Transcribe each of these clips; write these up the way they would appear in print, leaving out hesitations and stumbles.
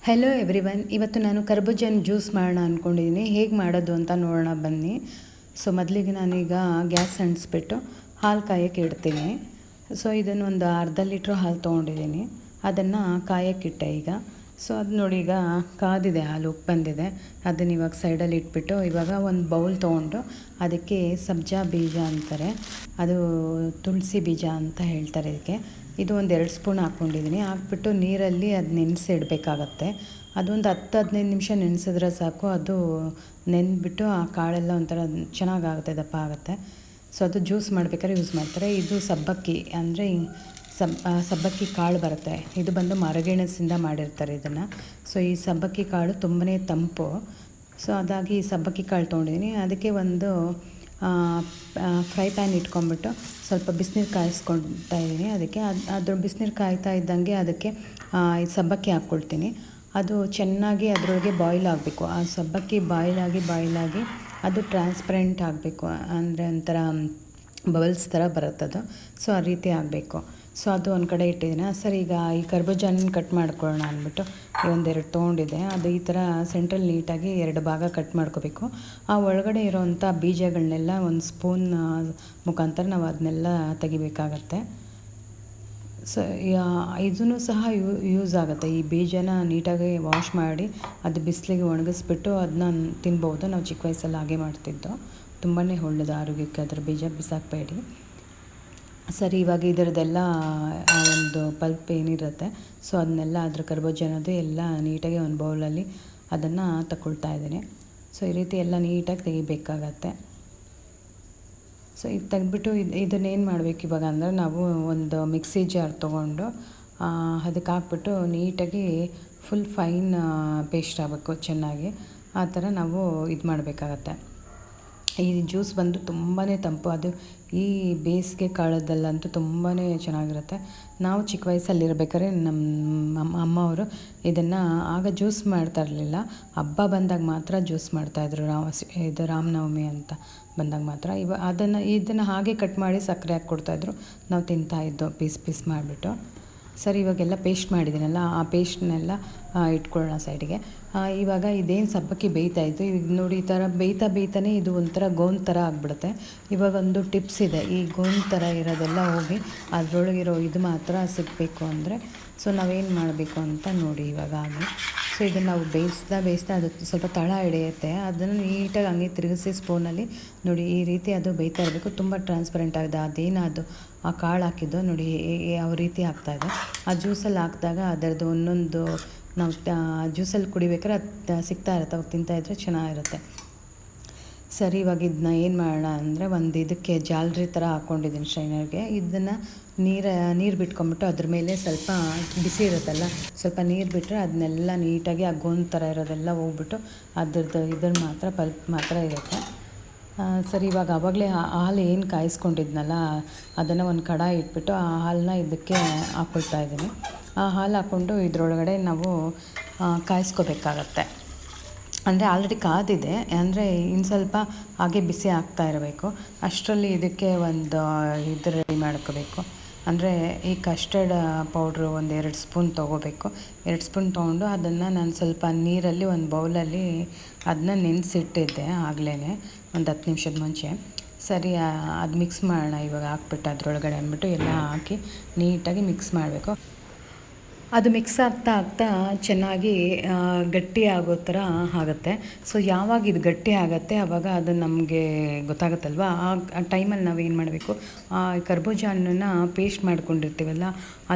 Hello everyone, ಇವತ್ತು ನಾನು ಕರ್ಬೂಜನ juice ಮಾಡೋಣ ಅಂದ್ಕೊಂಡಿದ್ದೀನಿ. ಹೇಗೆ ಮಾಡೋದು ಅಂತ ನೋಡೋಣ ಬನ್ನಿ. ಸೊ ಮೊದಲಿಗೆ ನಾನೀಗ ಗ್ಯಾಸ್ ಅಂಟಿಸ್ಬಿಟ್ಟು ಹಾಲು ಕಾಯೋಕ್ಕೆ ಇಡ್ತೀನಿ. ಸೊ ಇದನ್ನು ಒಂದು ಅರ್ಧ ಲೀಟ್ರ್ ಹಾಲು ತೊಗೊಂಡಿದ್ದೀನಿ. ಅದನ್ನು ಕಾಯೋಕ್ಕಿಟ್ಟೆ ಈಗ. ಸೊ ಅದು ನೋಡಿ, ಈಗ ಕಾದಿದೆ, ಹಾಲು ಉಪ್ಪು ಬಂದಿದೆ. ಅದನ್ನು ಇವಾಗ ಸೈಡಲ್ಲಿ ಇಟ್ಬಿಟ್ಟು ಇವಾಗ ಒಂದು ಬೌಲ್ ತೊಗೊಂಡು ಅದಕ್ಕೆ ಸಬ್ಜಾ ಬೀಜ ಅಂತಾರೆ, ಅದು ತುಳಸಿ ಬೀಜ ಅಂತ ಹೇಳ್ತಾರೆ ಇದಕ್ಕೆ. ಇದು ಒಂದು 2 ಸ್ಪೂನ್ ಹಾಕ್ಕೊಂಡಿದ್ದೀನಿ. ಹಾಕ್ಬಿಟ್ಟು ನೀರಲ್ಲಿ ಅದು ನೆನೆಸಿಡಬೇಕಾಗತ್ತೆ. ಅದೊಂದು 10-15 ನಿಮಿಷ ನೆನೆಸಿದ್ರೆ ಸಾಕು. ಅದು ನೆನೆದ್ಬಿಟ್ಟು ಆ ಕಾಳೆಲ್ಲ ಒಂಥರ ಚೆನ್ನಾಗಾಗುತ್ತೆ, ದಪ್ಪ ಆಗುತ್ತೆ. ಸೊ ಅದು ಜ್ಯೂಸ್ ಮಾಡ್ಬೇಕಾದ್ರೆ ಯೂಸ್ ಮಾಡ್ತಾರೆ. ಇದು ಸಬ್ಬಕ್ಕಿ ಅಂದರೆ ಸಬ್ಬಕ್ಕಿ ಕಾಳು ಬರುತ್ತೆ. ಇದು ಬಂದು ಮರಗೆಣಸಿಂದ ಮಾಡಿರ್ತಾರೆ ಇದನ್ನು. ಸೊ ಈ ಸಬ್ಬಕ್ಕಿ ಕಾಳು ತುಂಬಾ ತಂಪು. ಸೊ ಅದಾಗಿ ಈ ಸಬ್ಬಕ್ಕಿ ಕಾಳು ತೊಗೊಂಡಿದ್ದೀನಿ. ಅದಕ್ಕೆ ಒಂದು ಫ್ರೈ ಪ್ಯಾನ್ ಇಟ್ಕೊಂಡ್ಬಿಟ್ಟು ಸ್ವಲ್ಪ ಬಿಸಿನೀರು ಕಾಯಿಸ್ಕೊಳ್ತಾ ಇದ್ದೀನಿ. ಅದಕ್ಕೆ ಅದ್ರ ಬಿಸಿನೀರು ಕಾಯ್ತಾ ಇದ್ದಂಗೆ ಅದಕ್ಕೆ ಈ ಸಬ್ಬಕ್ಕಿ ಹಾಕ್ಕೊಳ್ತೀನಿ. ಅದು ಚೆನ್ನಾಗಿ ಅದರೊಳಗೆ ಬಾಯ್ಲ್ ಆಗಬೇಕು. ಆ ಸಬ್ಬಕ್ಕಿ ಬಾಯ್ಲಾಗಿ ಅದು ಟ್ರಾನ್ಸ್ಪರೆಂಟ್ ಆಗಬೇಕು, ಅಂದರೆ ಒಂಥರ ಬಬಲ್ಸ್ ಥರ ಬರುತ್ತದು. ಸೊ ಆ ರೀತಿ ಆಗಬೇಕು. ಸೊ ಅದು ಒಂದು ಕಡೆ ಇಟ್ಟಿದ್ದೀನಿ. ಸರಿ, ಈಗ ಈ ಕರ್ಬೂಜನ ಕಟ್ ಮಾಡ್ಕೊಳ್ಳೋಣ ಅಂದ್ಬಿಟ್ಟು ಒಂದೆರಡು ತೊಗೊಂಡಿದ್ದೆ. ಅದು ಈ ಥರ ಸೆಂಟ್ರಲ್ ನೀಟಾಗಿ 2 ಭಾಗ ಕಟ್ ಮಾಡ್ಕೋಬೇಕು. ಆ ಒಳಗಡೆ ಇರೋವಂಥ ಬೀಜಗಳನ್ನೆಲ್ಲ ಒಂದು ಸ್ಪೂನ್ ಮುಖಾಂತರ ನಾವು ಅದನ್ನೆಲ್ಲ ತೆಗಿಬೇಕಾಗತ್ತೆ. ಸೊ ಇದೂ ಸಹ ಯೂಸ್ ಆಗುತ್ತೆ. ಈ ಬೀಜನ ನೀಟಾಗಿ ವಾಶ್ ಮಾಡಿ ಅದು ಬಿಸಿಲಿಗೆ ಒಣಗಿಸ್ಬಿಟ್ಟು ಅದನ್ನ ತಿನ್ಬೋದು. ನಾವು ಚಿಕ್ಕ ವಯಸ್ಸಲ್ಲಿ ಹಾಗೆ ಮಾಡ್ತಿದ್ದೋ. ತುಂಬಾ ಒಳ್ಳೆಯದು ಆರೋಗ್ಯಕ್ಕೆ ಅದರ ಬೀಜ, ಬಿಸಾಕಬೇಡಿ. ಸರಿ, ಇವಾಗ ಇದರದ್ದೆಲ್ಲ ಒಂದು ಪಲ್ಪ್ ಏನಿರುತ್ತೆ, ಸೊ ಅದನ್ನೆಲ್ಲ ಅದ್ರ ಕರ್ಬೂಜನದು ಎಲ್ಲ ನೀಟಾಗಿ ಒಂದು ಬೌಲಲ್ಲಿ ಅದನ್ನು ತಗೊಳ್ತಾ ಇದ್ದೀನಿ. ಸೊ ಈ ರೀತಿ ಎಲ್ಲ ನೀಟಾಗಿ ತೆಗಿಬೇಕಾಗತ್ತೆ. ಸೊ ಇದು ತೆಗೆದ್ಬಿಟ್ಟು ಇದನ್ನೇನು ಮಾಡಬೇಕು ಇವಾಗ ಅಂದರೆ, ನಾವು ಒಂದು ಮಿಕ್ಸಿ ಜಾರ್ ತೊಗೊಂಡು ಅದಕ್ಕೆ ಹಾಕ್ಬಿಟ್ಟು ನೀಟಾಗಿ ಫುಲ್ ಫೈನ್ ಪೇಸ್ಟ್ ಆಗಬೇಕು ಚೆನ್ನಾಗಿ. ಆ ಥರ ನಾವು ಇದು ಮಾಡಬೇಕಾಗತ್ತೆ. ಈ ಜ್ಯೂಸ್ ಬಂದು ತುಂಬಾ ತಂಪು. ಅದು ಈ ಬೇಸಿಗೆ ಕಾಲದಲ್ಲಂತೂ ತುಂಬಾ ಚೆನ್ನಾಗಿರುತ್ತೆ. ನಾವು ಚಿಕ್ಕ ವಯಸ್ಸಲ್ಲಿರ್ಬೇಕಾದ್ರೆ ನಮ್ಮ ಅಮ್ಮವರು ಇದನ್ನು ಆಗ ಜ್ಯೂಸ್ ಮಾಡ್ತಾ ಇರಲಿಲ್ಲ. ಹಬ್ಬ ಬಂದಾಗ ಮಾತ್ರ ಜ್ಯೂಸ್ ಮಾಡ್ತಾಯಿದ್ರು. ಇದು ರಾಮನವಮಿ ಅಂತ ಬಂದಾಗ ಮಾತ್ರ. ಇದನ್ನು ಹಾಗೆ ಕಟ್ ಮಾಡಿ ಸಕ್ಕರೆ ಹಾಕಿ ಕೊಡ್ತಾಯಿದ್ರು. ನಾವು ತಿಂತಾಯಿದ್ದೋ ಪೀಸ್ ಮಾಡಿಬಿಟ್ಟು. ಸರಿ, ಇವಾಗೆಲ್ಲ ಪೇಸ್ಟ್ ಮಾಡಿದ್ದೀನಲ್ಲ, ಆ ಪೇಸ್ಟ್ನೆಲ್ಲ ಇಟ್ಕೊಳ್ಳೋಣ ಸೈಡಿಗೆ. ಇವಾಗ ಇದೇನು ಸಬ್ಬಕ್ಕಿ ಬೇಯ್ತಾಯಿತ್ತು, ಈಗ ನೋಡಿ ಈ ಥರ ಬೇಯ್ತಾನೇ ಇದು ಒಂಥರ ಗೋಂದ್ ಥರ ಆಗಿಬಿಡುತ್ತೆ. ಇವಾಗ ಒಂದು ಟಿಪ್ಸ್ ಇದೆ. ಈ ಗೋಂದ್ ಥರ ಇರೋದೆಲ್ಲ ಹೋಗಿ ಅದರೊಳಗಿರೋ ಇದು ಮಾತ್ರ ಸಿಗಬೇಕು ಅಂದರೆ, ಸೊ ನಾವೇನು ಮಾಡಬೇಕು ಅಂತ ನೋಡಿ ಇವಾಗ ಆಗಿ. ಸೊ ಇದನ್ನು ನಾವು ಬೇಯಿಸ್ತಾ ಅದು ಸ್ವಲ್ಪ ತಳ ಹಿಡಿಯುತ್ತೆ. ಅದನ್ನು ನೀಟಾಗಿ ಹಂಗೆ ತಿರುಗಿಸಿ ಸ್ಪೂನಲ್ಲಿ ನೋಡಿ ಈ ರೀತಿ ಅದು ಬೇಯ್ತಾ ಇರಬೇಕು. ತುಂಬ ಟ್ರಾನ್ಸ್ಪರೆಂಟ್ ಆಗಿದೆ. ಅದೇನು ಆ ಕಾಳು ಹಾಕಿದ್ದು ನೋಡಿ ಯಾವ ರೀತಿ ಆಗ್ತಾಯಿದೆ. ಆ ಜ್ಯೂಸಲ್ಲಿ ಹಾಕಿದಾಗ ಅದರದ್ದು ಒಂದೊಂದು ನಾವು ಜ್ಯೂಸಲ್ಲಿ ಕುಡಿಬೇಕಾದ್ರೆ ಅದು ಸಿಗ್ತಾ ಇರುತ್ತೆ. ಅವಾಗ ತಿಂತಾಯಿದ್ರೆ ಚೆನ್ನಾಗಿರುತ್ತೆ. ಸರಿ, ಇವಾಗ ಇದನ್ನ ಏನು ಮಾಡೋಣ ಅಂದರೆ, ಒಂದು ಇದಕ್ಕೆ ಜಾಲರಿ ಥರ ಹಾಕ್ಕೊಂಡಿದ್ದೀನಿ ಸ್ಟ್ರೈನರ್ಗೆ. ಇದನ್ನು ನೀರು ಬಿಟ್ಕೊಂಬಿಟ್ಟು ಅದ್ರ ಮೇಲೆ ಸ್ವಲ್ಪ ಬಿಸಿ ಇರುತ್ತಲ್ಲ, ಸ್ವಲ್ಪ ನೀರು ಬಿಟ್ಟರೆ ಅದನ್ನೆಲ್ಲ ನೀಟಾಗಿ ಆ ಗೋಂದ್ ಥರ ಇರೋದೆಲ್ಲ ಹೋಗ್ಬಿಟ್ಟು ಅದ್ರದ್ದು ಮಾತ್ರ ಪಲ್ಪ್ ಮಾತ್ರ ಇರುತ್ತೆ. ಸರಿ, ಇವಾಗ ಆವಾಗಲೇ ಹಾಲು ಏನು ಕಾಯಿಸ್ಕೊಂಡಿದ್ನಲ್ಲ ಅದನ್ನು ಒಂದು ಕಡಾಯಿ ಇಟ್ಬಿಟ್ಟು ಆ ಹಾಲನ್ನ ಇದಕ್ಕೆ ಹಾಕ್ಕೊಳ್ತಾ ಇದ್ದೀನಿ. ಆ ಹಾಲು ಹಾಕ್ಕೊಂಡು ಇದರೊಳಗಡೆ ನಾವು ಕಾಯಿಸ್ಕೋಬೇಕಾಗತ್ತೆ. ಅಂದರೆ ಆಲ್ರೆಡಿ ಕಾದಿದೆ, ಅಂದರೆ ಇನ್ನು ಸ್ವಲ್ಪ ಹಾಗೆ ಬಿಸಿ ಆಗ್ತಾ ಇರಬೇಕು. ಅಷ್ಟರಲ್ಲಿ ಇದಕ್ಕೆ ಒಂದು ಇದು ರೆಡಿ ಮಾಡ್ಕೋಬೇಕು. ಅಂದರೆ ಈ ಕಸ್ಟರ್ಡ್ ಪೌಡ್ರು ಒಂದು 2 ಸ್ಪೂನ್ ತೊಗೋಬೇಕು. 2 ಸ್ಪೂನ್ ತೊಗೊಂಡು ಅದನ್ನು ನಾನು ಸ್ವಲ್ಪ ನೀರಲ್ಲಿ ಒಂದು ಬೌಲಲ್ಲಿ ಅದನ್ನ ನೆನೆಸಿಟ್ಟಿದ್ದೆ ಆಗಲೇ ಒಂದು 10 ನಿಮಿಷದ ಮುಂಚೆ. ಸರಿ, ಅದು ಮಿಕ್ಸ್ ಮಾಡೋಣ ಇವಾಗ ಹಾಕ್ಬಿಟ್ಟು ಅದರೊಳಗಡೆ ಅಂದ್ಬಿಟ್ಟು ಎಲ್ಲ ಹಾಕಿ ನೀಟಾಗಿ ಮಿಕ್ಸ್ ಮಾಡಬೇಕು. ಅದು ಮಿಕ್ಸ್ ಆಗ್ತಾ ಚೆನ್ನಾಗಿ ಗಟ್ಟಿ ಆಗೋ ಥರ ಆಗುತ್ತೆ. ಸೊ ಯಾವಾಗ ಇದು ಗಟ್ಟಿ ಆಗುತ್ತೆ ಆವಾಗ ಅದು ನಮಗೆ ಗೊತ್ತಾಗುತ್ತಲ್ವ. ಆ ಟೈಮಲ್ಲಿ ನಾವೇನು ಮಾಡಬೇಕು, ಆ ಕರ್ಬೂಜ ಹಣ್ಣನ್ನು ಪೇಸ್ಟ್ ಮಾಡ್ಕೊಂಡಿರ್ತೀವಲ್ಲ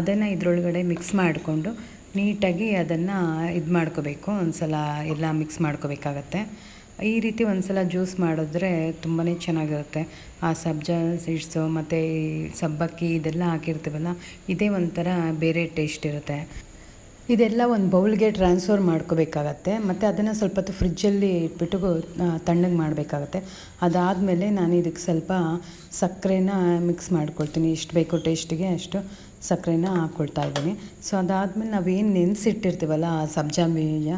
ಅದನ್ನು ಇದರೊಳಗಡೆ ಮಿಕ್ಸ್ ಮಾಡಿಕೊಂಡು ನೀಟಾಗಿ ಅದನ್ನು ಇದು ಮಾಡ್ಕೋಬೇಕು. ಒಂದು ಸಲ ಎಲ್ಲ ಮಿಕ್ಸ್ ಮಾಡ್ಕೋಬೇಕಾಗತ್ತೆ. ಈ ರೀತಿ ಒಂದು ಸಲ ಜ್ಯೂಸ್ ಮಾಡಿದ್ರೆ ತುಂಬಾ ಚೆನ್ನಾಗಿರುತ್ತೆ. ಆ ಸಬ್ಜಾ ಸೀಡ್ಸು ಮತ್ತು ಈ ಸಬ್ಬಕ್ಕಿ ಇದೆಲ್ಲ ಹಾಕಿರ್ತೀವಲ್ಲ, ಇದೇ ಒಂಥರ ಬೇರೆ ಟೇಸ್ಟ್ ಇರುತ್ತೆ. ಇದೆಲ್ಲ ಒಂದು ಬೌಲ್ಗೆ ಟ್ರಾನ್ಸ್ಫರ್ ಮಾಡ್ಕೋಬೇಕಾಗತ್ತೆ. ಮತ್ತು ಅದನ್ನು ಸ್ವಲ್ಪ ಹೊತ್ತು ಫ್ರಿಜ್ಜಲ್ಲಿ ಇಟ್ಬಿಟ್ಟು ತಣ್ಣಗೆ ಮಾಡಬೇಕಾಗತ್ತೆ. ಅದಾದಮೇಲೆ ನಾನು ಇದಕ್ಕೆ ಸ್ವಲ್ಪ ಸಕ್ಕರೆನ ಮಿಕ್ಸ್ ಮಾಡ್ಕೊಳ್ತೀನಿ. ಎಷ್ಟು ಬೇಕು ಟೇಸ್ಟಿಗೆ ಅಷ್ಟು ಸಕ್ಕರೆನ ಹಾಕ್ಕೊಳ್ತಾ ಇದ್ದೀನಿ. ಸೊ ಅದಾದಮೇಲೆ ನಾವೇನು ನೆನೆಸಿಟ್ಟಿರ್ತೀವಲ್ಲ ಆ ಸಬ್ಜಾ ಬೀಜ,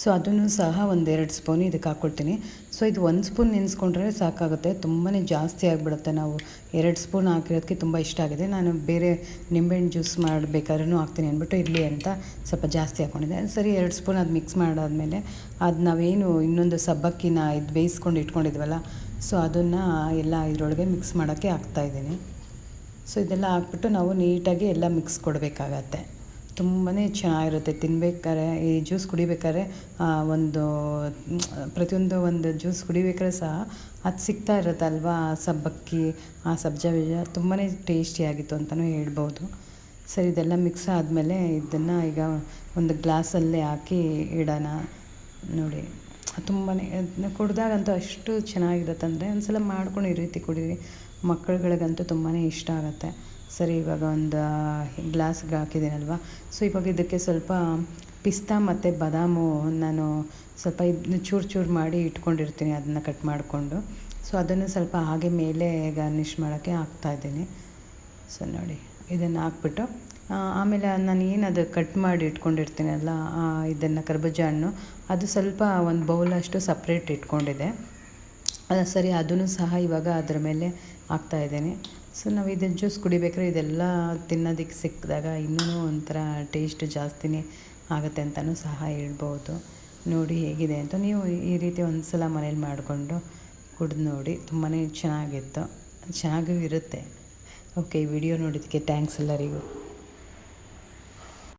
ಸೊ ಅದನ್ನು ಸಹ 1-2 ಸ್ಪೂನ್ ಇದಕ್ಕೆ ಹಾಕ್ಕೊಳ್ತೀನಿ. ಸೊ ಇದು 1 ಸ್ಪೂನ್ ನೆನೆಸ್ಕೊಂಡ್ರೆ ಸಾಕಾಗುತ್ತೆ, ತುಂಬಾ ಜಾಸ್ತಿ ಆಗಿಬಿಡುತ್ತೆ. ನಾವು 2 ಸ್ಪೂನ್ ಹಾಕಿರೋದಕ್ಕೆ ತುಂಬ ಇಷ್ಟ ಆಗಿದೆ. ನಾನು ಬೇರೆ ನಿಂಬೆಹಣ್ಣು ಜ್ಯೂಸ್ ಮಾಡಬೇಕಾದ್ರೂ ಹಾಕ್ತೀನಿ ಅಂದ್ಬಿಟ್ಟು ಇರಲಿ ಅಂತ ಸ್ವಲ್ಪ ಜಾಸ್ತಿ ಹಾಕ್ಕೊಂಡಿದ್ದೆ. ಸರಿ 2 ಸ್ಪೂನ್ ಅದು ಮಿಕ್ಸ್ ಮಾಡಾದಮೇಲೆ ಅದು ನಾವೇನು ಇನ್ನೊಂದು ಸಬ್ಬಕ್ಕಿನ ಇದು ಬೇಯಿಸ್ಕೊಂಡು ಇಟ್ಕೊಂಡಿದ್ವಲ್ಲ, ಸೊ ಅದನ್ನು ಎಲ್ಲ ಇದರೊಳಗೆ ಮಿಕ್ಸ್ ಮಾಡೋಕ್ಕೆ ಹಾಕ್ತಾಯಿದ್ದೀನಿ. ಸೊ ಇದೆಲ್ಲ ಹಾಕ್ಬಿಟ್ಟು ನಾವು ನೀಟಾಗಿ ಎಲ್ಲ ಮಿಕ್ಸ್ ಕೊಡಬೇಕಾಗತ್ತೆ. ತುಂಬಾ ಚೆನ್ನಾಗಿರುತ್ತೆ ತಿನ್ಬೇಕಾದ್ರೆ, ಈ ಜ್ಯೂಸ್ ಕುಡಿಬೇಕಾದ್ರೆ ಒಂದು ಪ್ರತಿಯೊಂದು ಒಂದು ಜ್ಯೂಸ್ ಕುಡಿಬೇಕಾದ್ರೆ ಸಹ ಅದು ಸಿಗ್ತಾ ಇರುತ್ತಲ್ವ, ಸಬ್ಬಕ್ಕಿ ಆ ಸಬ್ಜಾ ಬೀಜ ತುಂಬಾ ಟೇಸ್ಟಿಯಾಗಿತ್ತು ಅಂತಲೂ ಹೇಳ್ಬೋದು. ಸರಿ ಇದೆಲ್ಲ ಮಿಕ್ಸ್ ಆದಮೇಲೆ ಇದನ್ನು ಈಗ ಒಂದು ಗ್ಲಾಸಲ್ಲೇ ಹಾಕಿ ಇಡೋಣ. ನೋಡಿ ತುಂಬಾ ಕುಡ್ದಾಗಂತೂ ಅಷ್ಟು ಚೆನ್ನಾಗಿರುತ್ತೆ ಅಂದರೆ ಒಂದು ಸಲ ಮಾಡ್ಕೊಂಡು ಈ ರೀತಿ ಕುಡೀರಿ, ಮಕ್ಕಳುಗಳಿಗಂತೂ ತುಂಬಾ ಇಷ್ಟ ಆಗುತ್ತೆ. ಸರಿ ಇವಾಗ ಒಂದು ಗ್ಲಾಸ್ಗೆ ಹಾಕಿದ್ದೀನಲ್ವ, ಸೊ ಇವಾಗ ಇದಕ್ಕೆ ಸ್ವಲ್ಪ ಪಿಸ್ತಾ ಮತ್ತು ಬಾದಾಮು ನಾನು ಸ್ವಲ್ಪ ಇದನ್ನ ಚೂರು ಮಾಡಿ ಇಟ್ಕೊಂಡಿರ್ತೀನಿ, ಅದನ್ನು ಕಟ್ ಮಾಡಿಕೊಂಡು. ಸೊ ಅದನ್ನು ಸ್ವಲ್ಪ ಹಾಗೆ ಮೇಲೆ ಗಾರ್ನಿಷ್ ಮಾಡೋಕ್ಕೆ ಹಾಕ್ತಾಯಿದ್ದೀನಿ. ಸೊ ನೋಡಿ ಇದನ್ನು ಹಾಕ್ಬಿಟ್ಟು ಆಮೇಲೆ ನಾನು ಏನದು ಕಟ್ ಮಾಡಿ ಇಟ್ಕೊಂಡಿರ್ತೀನಲ್ಲ ಇದನ್ನು ಕರ್ಬೂಜ ಹಣ್ಣು, ಅದು ಸ್ವಲ್ಪ ಒಂದು ಬೌಲಷ್ಟು ಸಪ್ರೇಟ್ ಇಟ್ಕೊಂಡಿದ್ದೆ. ಸರಿ ಅದನ್ನು ಸಹ ಇವಾಗ ಅದ್ರ ಮೇಲೆ ಹಾಕ್ತಾಯಿದ್ದೀನಿ. ಸೊ ನಾವು ಇದನ್ನು ಜ್ಯೂಸ್ ಕುಡಿಬೇಕಾದ್ರೆ ಇದೆಲ್ಲ ತಿನ್ನೋದಕ್ಕೆ ಸಿಕ್ಕಿದಾಗ ಇನ್ನೂ ಒಂಥರ ಟೇಸ್ಟ್ ಜಾಸ್ತಿನೇ ಆಗುತ್ತೆ ಅಂತಲೂ ಸಹ ಹೇಳ್ಬೋದು. ನೋಡಿ ಹೇಗಿದೆ ಅಂತ ನೀವು ಈ ರೀತಿ ಒಂದು ಸಲ ಮನೇಲಿ ಮಾಡಿಕೊಂಡು ಕುಡಿದು ನೋಡಿ, ತುಂಬಾ ಚೆನ್ನಾಗಿತ್ತು, ಚೆನ್ನಾಗೂ ಇರುತ್ತೆ. ಓಕೆ, ಈ ವಿಡಿಯೋ ನೋಡಿದ್ದಕ್ಕೆ ಥ್ಯಾಂಕ್ಸ್ ಎಲ್ಲರಿಗೂ.